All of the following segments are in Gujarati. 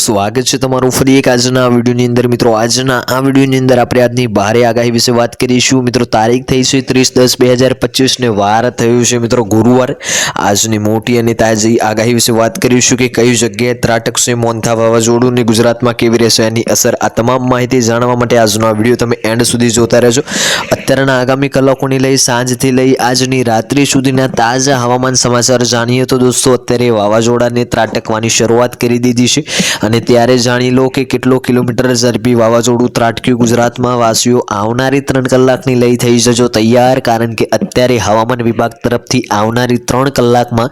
स्वागत है तमारू फरी एक आजना विडियोनी अंदर मित्रों। आजना आ विडियोनी अंदर आपणे आजनी भारे आगाही विषे वात करीशुं मित्रों। तारीख थई छे 30/10/2025 ने वार थयो छे मित्रों गुरुवार। आजनी मोटी अने ताजी आगाही विषे वात करीशुं के कई जग्याए ત્રાટકશે મોન્થા વાવાઝોડું ને ગુજરાતમાં કેવી રહેશે એની અસર। આ તમામ માહિતી જાણવા માટે આજનો આ વિડિયો તમે એન્ડ સુધી જોતા રહેજો। અત્યારના આગામી કલાકોની લઈ સાંજથી લઈ આજની રાત્રિ સુધીના તાજા હવામાન સમાચાર જાણીએ તો દોસ્તો અત્યારે વાવાઝોડાને ત્રાટકવાની શરૂઆત કરી દીધી છે અને ત્યારે જાણી લો કે કેટલો કિલોમીટર ઝડપી વાવાઝોડું ત્રાટક્યું ગુજરાતમાં। વાસીઓ આવનારી 3 કલાકની લઈ થઈ જજો તૈયાર, કારણ કે અત્યારે હવામાન વિભાગ તરફથી આવનારી 3 કલાકમાં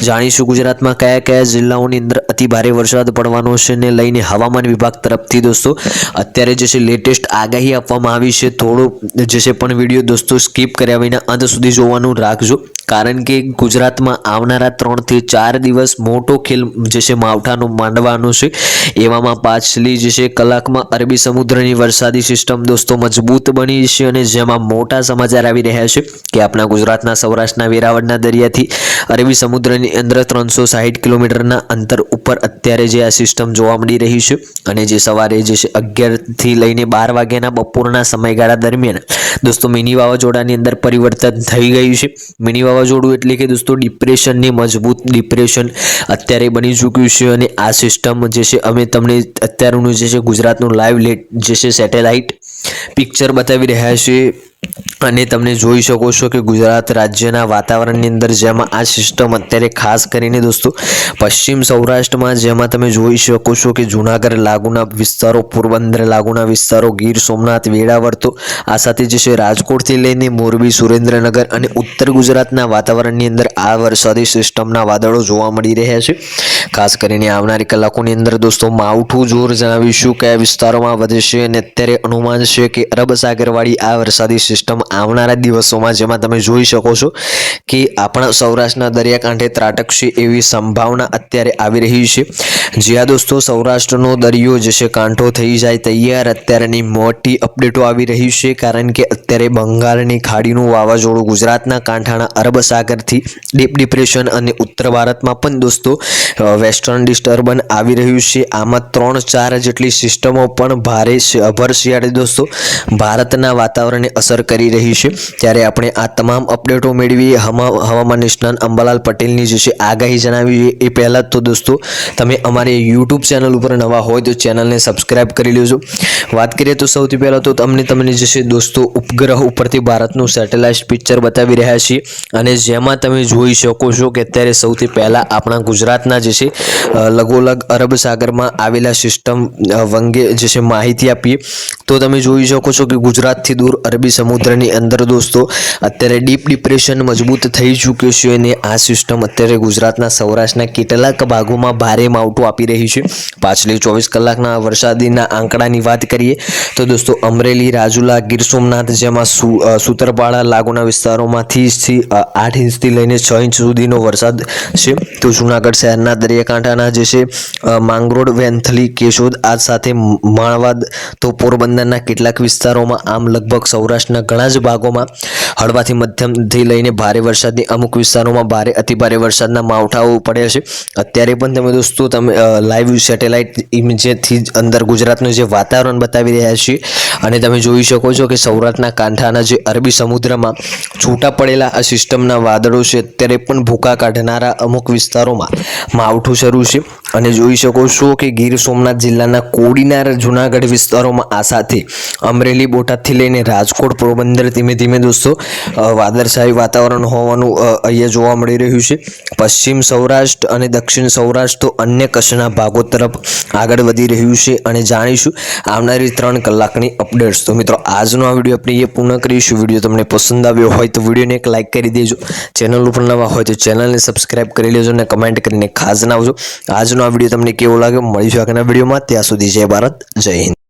જાણીશું ગુજરાતમાં કયા કયા જિલ્લાઓની અંદર અતિ ભારે વરસાદ પડવાનો છે ને લઈને હવામાન વિભાગ તરફથી દોસ્તો અત્યારે જે છે લેટેસ્ટ આગાહી આપવામાં આવી છે। થોડો જે છે પણ વિડીયો દોસ્તો સ્કીપ કર્યા વિના અંત સુધી જોવાનું રાખજો, કારણ કે ગુજરાતમાં આવનારા 3 થી 4 દિવસ મોટો ખેલ જે છે માવઠાનો માંડવાનો છે। એવામાં પાછલી જે છે કલાકમાં અરબી સમુદ્રની વરસાદી સિસ્ટમ દોસ્તો મજબૂત બની છે અને જેમાં મોટા સમાચાર આવી રહ્યા છે કે આપણા ગુજરાતના સૌરાષ્ટ્રના વેરાવળના દરિયાથી અરબી સમુદ્રની અંદર 360 કિલોમીટરના અંતર ઉપર અત્યારે જે આ સિસ્ટમ જોવા મળી રહી છે અને જે સવારે જે છે 11 થી લઈને 12 વાગ્યાના બપોરના સમયગાળા દરમિયાન દોસ્તો મિની વાવાઝોડાની અંદર પરિવર્તન થઈ ગયું છે। મિની વાવાઝોડું એટલે કે દોસ્તો ડિપ્રેશનની મજબૂત ડિપ્રેશન અત્યારે બની ચૂક્યું છે અને આ સિસ્ટમ જે છે અમે તમને અત્યારનું જે છે ગુજરાતનું લાઈવ જે છે સેટેલાઇટ પિક્ચર બતાવી રહ્યા છીએ અને તમને જોઈ શકો છો કે ગુજરાત રાજ્યના વાતાવરણની અંદર જેમાં આ સિસ્ટમ અત્યારે ખાસ કરીને દોસ્તો પશ્ચિમ સૌરાષ્ટ્રમાં જેમાં તમે જોઈ શકો છો કે જૂનાગઢ લાગુના વિસ્તારો, પોરબંદર લાગુના વિસ્તારો, ગીર સોમનાથ, વેળાવળ તો આ સાથે જે છે રાજકોટથી લઈને મોરબી, સુરેન્દ્રનગર અને ઉત્તર ગુજરાતના વાતાવરણની અંદર આ વરસાદી સિસ્ટમના વાદળો જોવા મળી રહ્યા છે। ખાસ કરીને આવનારી કલાકોની અંદર દોસ્તો માવઠું જોર જણાવીશું કયા વિસ્તારોમાં વધશે અને અત્યારે અનુમાન છે કે અરબ સાગરવાળી આ વરસાદી સિસ્ટમ આવનારા દિવસોમાં જેમાં તમે જોઈ શકો છો કે આપણા સૌરાષ્ટ્રના દરિયાકાંઠે ત્રાટકશે એવી સંભાવના અત્યારે આવી રહી છે। જ્યાં દોસ્તો સૌરાષ્ટ્રનો દરિયો જે છે કાંઠો થઈ જાય તૈયાર અત્યારની મોટી અપડેટો આવી રહી છે, કારણ કે અત્યારે બંગાળની ખાડીનું વાવાઝોડું ગુજરાતના કાંઠાના અરબ સાગરથી ડીપ ડિપ્રેશન અને ઉત્તર ભારતમાં પણ દોસ્તો વેસ્ટર્ન ડિસ્ટર્બન્સ આવી રહ્યું છે। આમાં 3-4 જેટલી સિસ્ટમો પણ ભારે ભર શિયાળે દોસ્તો ભારતના વાતાવરણને અસર કરી રહી છે। ત્યારે આપણે આ તમામ અપડેટો મેળવીએ હવામાન નિષ્ણાત અંબાલાલ પટેલની જે છે આગાહી જણાવી એ પહેલાં તો દોસ્તો તમે અમારી યુટ્યુબ ચેનલ ઉપર નવા હોય તો ચેનલને સબસ્ક્રાઇબ કરી લેજો। વાત કરીએ તો સૌથી પહેલાં તો તમને જે છે દોસ્તો ઉપગ્રહ ઉપરથી ભારતનું સેટેલાઇટ પિક્ચર બતાવી રહ્યા છીએ અને જેમાં તમે જોઈ શકો છો કે અત્યારે સૌથી પહેલાં આપણા ગુજરાતના જે છે લગોલગ અરબ સાગરમાં આવેલા સિસ્ટમ અંગે જે છે માહિતી આપીએ તો તમે જોઈ શકો છો કે ગુજરાતથી દૂર અરબી સમુદ્રની અંદર દોસ્તો અત્યારે ડીપ ડિપ્રેશન મજબૂત થઈ ચૂક્યો છે અને આ સિસ્ટમ અત્યારે ગુજરાતના સૌરાષ્ટ્રના કેટલાક ભાગોમાં ભારે માવઠું આપી રહી છે। પાછલી 24 કલાકના વરસાદીના આંકડાની વાત કરીએ તો દોસ્તો અમરેલી, રાજુલા, ગીર સોમનાથ જેમાં સુત્રાપાડા લાગુના વિસ્તારોમાંથી 8 ઇંચથી લઈને 6 ઇંચ સુધીનો વરસાદ છે। તો જૂનાગઢ શહેરના દરિયાકાંઠાના જે છે માંગરોળ, વેંથલી, કેશોદ આ સાથે માળવાદ તો પોરબંદરના કેટલાક વિસ્તારોમાં આમ લગભગ સૌરાષ્ટ્રના ઘણા જ ભાગોમાં હળવાથી મધ્યમથી લઈને ભારે વરસાદની અમુક વિસ્તારોમાં ભારે અતિભારે વરસાદના માવઠાઓ પડ્યા છે। અત્યારે પણ તમે દોસ્તો લાઈવ સેટેલાઇટ ઇમેજથી અંદર ગુજરાતનું જે વાતાવરણ બતાવી રહ્યા છીએ અને તમે જોઈ શકો છો કે સૌરાષ્ટ્રના કાંઠાના જે અરબી સમુદ્રમાં છૂટા પડેલા આ સિસ્ટમના વાદળો છે અત્યારે પણ ભૂકા કાઢનારા અમુક વિસ્તારોમાં માવઠું શરૂ છે અને જોઈ શકો છો કે ગીર સોમનાથ જિલ્લાના કોડીનાર, જૂનાગઢ વિસ્તારોમાં આ સાથે અમરેલી, બોટાદથી લઈને રાજકોટ, પોરબંદર ધીમે ધીમે દોસ્તો વાદળછાયું વાતાવરણ હોવાનું અહીંયા જોવા મળી રહ્યું છે। પશ્ચિમ સૌરાષ્ટ્ર અને દક્ષિણ સૌરાષ્ટ્ર તો અન્ય કચ્છના ભાગો તરફ આગળ વધી રહ્યું છે અને જાણીશું આવનારી 3 કલાકની અપડેટ્સ। તો મિત્રો આજનો આ વિડીયો આપણે એ પૂર્ણ કરીશું। વિડીયો તમને પસંદ આવ્યો હોય તો વિડીયોને એક લાઇક કરી દેજો, ચેનલ ઉપર નવા હોય તો ચેનલને સબસ્ક્રાઇબ કરી લેજો અને કમેન્ટ કરીને ખાસ જણાવજો આજનો આ વિડીયો તમને કેવો લાગ્યો। મળીશું આગળના વિડીયોમાં, ત્યાં સુધી જય ભારત, જય હિન્દ।